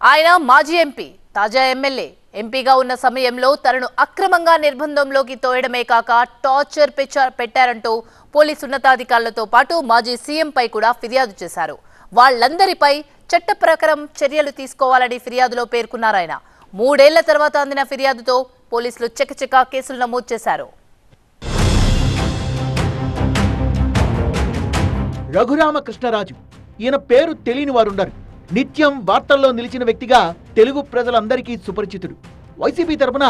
ఆయన మాజీ ఎంపీ, తాజా ఎమ్మెల్యే. ఎంపీగా ఉన్న సమయంలో తనను అక్రమంగా నిర్బంధంలోకి తోయడమే కాక టార్చర్ పెట్టారంటూ పోలీసు ఉన్నతాధికారులతో పాటు మాజీ సీఎంపై కూడా ఫిర్యాదు చేశారు. వాళ్ళందరిపై చట్ట ప్రకారం చర్యలు తీసుకోవాలని ఫిర్యాదులో పేర్కొన్నారాయన. 3 ఏళ్ల తర్వాత అందిన ఫిర్యాదుతో పోలీసులు చకచకా కేసులు నమోదు చేశారు. రఘురామకృష్ణరాజు ఈయన పేరు తెలియని వారుండరు. నిత్యం వార్తల్లో నిలిచిన వ్యక్తిగా తెలుగు ప్రజలందరికీ సుపరిచితుడు. వైసీపీ తరపున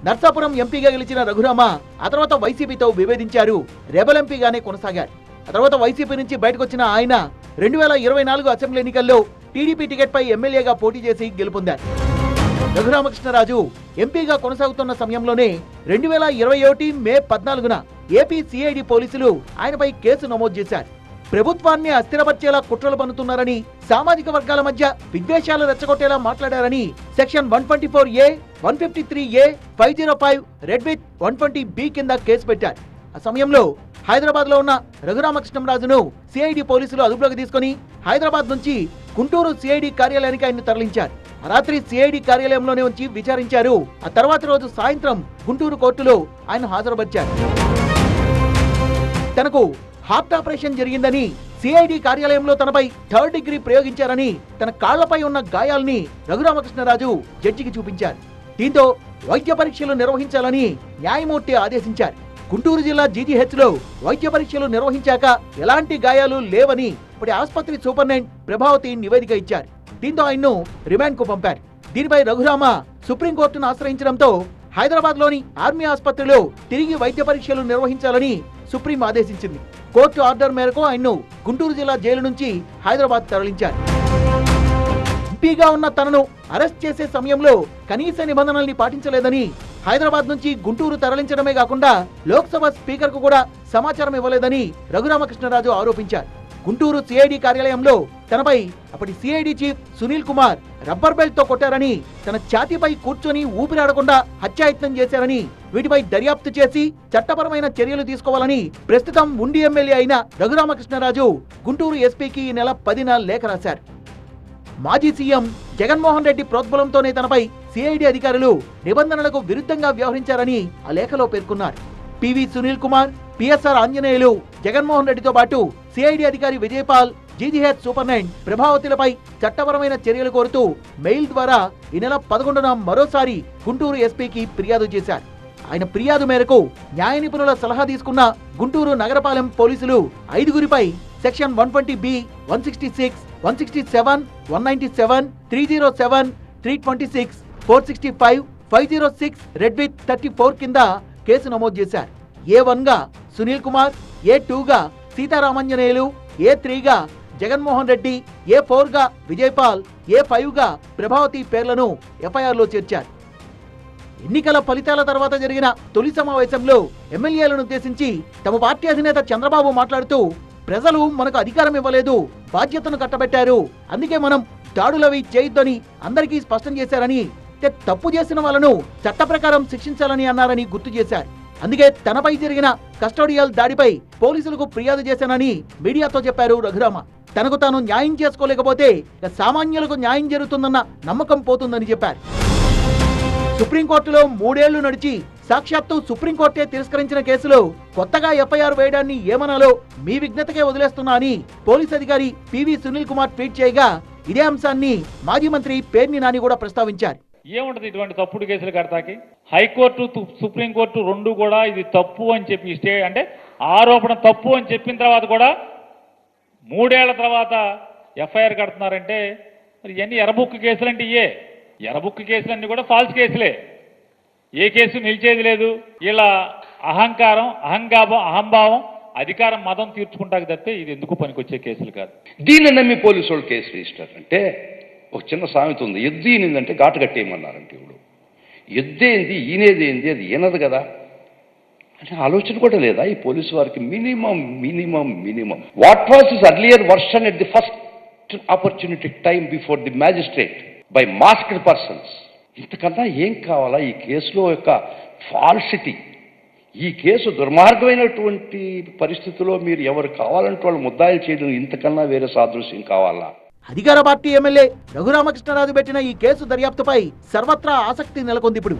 నర్సాపురం ఎంపీగా గెలిచిన రఘురామ ఆ తర్వాత వైసీపీతో విభేదించారు. రెబల్ ఎంపీగానే కొనసాగారు. ఆ తర్వాత వైసీపీ నుంచి బయటకొచ్చిన ఆయన 2024 అసెంబ్లీ ఎన్నికల్లో టీడీపీ టికెట్ పై ఎమ్మెల్యేగా పోటీ చేసి గెలుపొందారు. రఘురామకృష్ణరాజు ఎంపీగా కొనసాగుతున్న సమయంలోనే 2021 మే 14న ఏపీ సిఐడి పోలీసులు ఆయనపై కేసు నమోదు చేశారు. ప్రభుత్వాన్ని అస్థిరపరిచేలా కుట్రలు పన్నుతున్నారని, సామాజిక వర్గాల మధ్య విద్వేషాలు రెచ్చగొట్టేలా మాట్లాడారని section 124A, 153A, 505 red with 120B కింద కేసు పెట్టారు. ఆ సమయంలో హైదరాబాద్ లో ఉన్న రఘురామకృష్ణరాజును సిఐడి పోలీసులు అదుపులోకి తీసుకుని హైదరాబాద్ నుంచి గుంటూరు సిఐడి కార్యాలయానికి ఆయన తరలించారు. రాత్రి సిఐడి కార్యాలయంలోనే ఉంచి విచారించారు. ఆ తర్వాత రోజు సాయంత్రం గుంటూరు కోర్టులో ఆయన హాజరుపరిచారు. తనకు హార్ట్ ఆపరేషన్ జరిగిందని, సిఐడి కార్యాలయంలో తనపై 3rd డిగ్రీ ప్రయోగించారని, తన కాళ్లపై ఉన్న గాయాల్ని రఘురామకృష్ణరాజు జడ్జికి చూపించారు. దీంతో వైద్య పరీక్షలు నిర్వహించాలని న్యాయమూర్తి ఆదేశించారు. గుంటూరు జిల్లా జీజీహెచ్ లో వైద్య పరీక్షలు నిర్వహించాక ఎలాంటి గాయాలు లేవని ఇప్పటి ఆసుపత్రి సూపరింటెండెంట్ ప్రభావతి నివేదిక ఇచ్చారు. దీంతో ఆయన్ను రిమాండ్ కు పంపారు. దీనిపై రఘురామ సుప్రీంకోర్టును ఆశ్రయించడంతో హైదరాబాద్ లోని ఆర్మీ ఆసుపత్రిలో తిరిగి వైద్య పరీక్షలు నిర్వహించాలని సుప్రీం ఆదేశించింది. కోర్టు ఆర్డర్ మేరకు ఆయన్ను గుంటూరు జిల్లా జైలు నుంచి హైదరాబాద్ తరలించారు. ఎంపీగా ఉన్న తనను అరెస్ట్ చేసే సమయంలో కనీస నిబంధనల్ని పాటించలేదని, హైదరాబాద్ నుంచి గుంటూరు తరలించడమే కాకుండా లోక్సభ స్పీకర్ కు కూడా సమాచారం ఇవ్వలేదని రఘురామకృష్ణరాజు ఆరోపించారు. గుంటూరు సిఐడి కార్యాలయంలో తనపై అప్పటి CID chief Sunil Kumar rubber belt తో కొట్టారని, తన ఛాతీపై కూర్చొని ఊపిరాడకుండా హత్యాయత్నం చేశారని, వీటిపై దర్యాప్తు చేసి చట్టపరమైన చర్యలు తీసుకోవాలని ప్రస్తుతం ఉండి ఎమ్మెల్యే అయిన రఘురామకృష్ణరాజు గుంటూరు ఎస్పీకి ఈ నెల 10న లేఖ రాశారు. మాజీ సీఎం జగన్మోహన్ రెడ్డి ప్రోద్బలంతోనే తనపై సిఐడి అధికారులు నిబంధనలకు విరుద్ధంగా వ్యవహరించారని ఆ లేఖలో పేర్కొన్నారు. పివి సునీల్ కుమార్, పిఎస్ఆర్ ఆంజనేయులు, జగన్మోహన్ రెడ్డితో పాటు సిఐడి అధికారి విజయపాల్, జీజీహెచ్ సూపరింటెండెంట్ ప్రభావతిలపై చట్టపరమైన చర్యలు కోరుతూ మెయిల్ ద్వారా ఈ నెల 11న మరోసారి గుంటూరు ఎస్పీకి ఫిర్యాదు చేశారు. ఆయన ఫిర్యాదు మేరకు న్యాయ నిపుణుల సలహా తీసుకున్న గుంటూరు నగరపాలెం పోలీసులు 5గురిపై సెక్షన్ 120B, 166, 167, 197, 307, 326, 465, 506 రెడ్ విత్ 34 కింద కేసు నమోదు చేశారు. A1గా సునీల్ కుమార్, A2గా సీతారామాంజనేయులు, A3గా జగన్మోహన్ రెడ్డి, A4గా విజయపాల్, A5గా ప్రభావతి పేర్లను ఎఫ్ఐఆర్లో చేర్చారు. ఎన్నికల ఫలితాల తర్వాత జరిగిన తొలి సమావేశంలో ఎమ్మెల్యేలను ఉద్దేశించి తమ పార్టీ అధినేత చంద్రబాబు మాట్లాడుతూ, ప్రజలు మనకు అధికారం ఇవ్వలేదు, బాధ్యతను కట్టబెట్టారు, అందుకే మనం దాడులవి చేయొద్దని అందరికీ స్పష్టం చేశారని, తప్పు చేసిన వాళ్ళను చట్ట ప్రకారం శిక్షించాలని అన్నారని గుర్తు చేశారు. అందుకే తనపై జరిగిన కస్టోడియల్ దాడిపై పోలీసులకు ఫిర్యాదు చేశానని మీడియాతో చెప్పారు రఘురామ. తనకు తాను న్యాయం చేసుకోలేకపోతే సామాన్యులకు న్యాయం జరుగుతుందన్న నమ్మకం పోతుందని చెప్పారు. సుప్రీంకోర్టులో 3 ఏళ్లు నడిచి సాక్షాత్తు సుప్రీంకోర్టే తిరస్కరించిన కేసులో కొత్తగా ఎఫ్ఐఆర్ వేయడాన్ని ఏమనాలో మీ విజ్ఞతకే వదిలేస్తున్నా అని పోలీస్ అధికారి పివి సునీల్ కుమార్ ట్వీట్ చేయగా, ఇదే అంశాన్ని మాజీ మంత్రి పేర్ని నాని కూడా ప్రస్తావించారు. ఏముంటది ఇటువంటి తప్పుడు కేసులు కడతాకి? హైకోర్టు, సుప్రీంకోర్టు 2 కూడా ఇది తప్పు అని చెప్పి అంటే ఆరోపణ తప్పు అని చెప్పిన తర్వాత కూడా 3 ఏళ్ల తర్వాత ఎఫ్ఐఆర్ కడుతున్నారంటే మరి ఇవన్నీ ఎర్రబుక్ కేసులు అంటే ఎర్రబుక్ కేసులన్నీ కూడా ఫాల్స్ కేసులే. ఏ కేసు నిలిచేది లేదు. ఇలా అహంకారం, అహంభావం, అధికారం మదం తీర్చుకుంటాకి తప్పితే ఇది ఎందుకు పనికొచ్చే కేసులు కాదు. దీన్ని నమ్మి పోలీసు వాళ్ళు కేసు రిజిస్టర్ అంటే ఒక చిన్న సామెత ఉంది, ఎద్దు ఈనిందంటే ఘాటు కట్టేయమన్నారంటే, ఇప్పుడు ఎద్దేంది ఈనేదేంది అది ఈనదు కదా అంటే ఆలోచన కూడా లేదా ఈ పోలీసు వారికి? Minimum what was his earlier version at the first opportunity time before the magistrate by masked persons. ఇంతకన్నా ఏం కావాలా ఈ కేసులో యొక్క ఫాల్సిటీ? ఈ కేసు దుర్మార్గమైనటువంటి పరిస్థితుల్లో మీరు ఎవరు కావాలంటే వాళ్ళు ముద్దాయిలు చేయడం ఇంతకన్నా వేరే సాదృశ్యం కావాలా? అధికార పార్టీ ఎమ్మెల్యే రఘురామకృష్ణరాజు పెట్టిన ఈ కేసు దర్యాప్తుపై సర్వత్రా ఆసక్తి నెలకొంది ఇప్పుడు.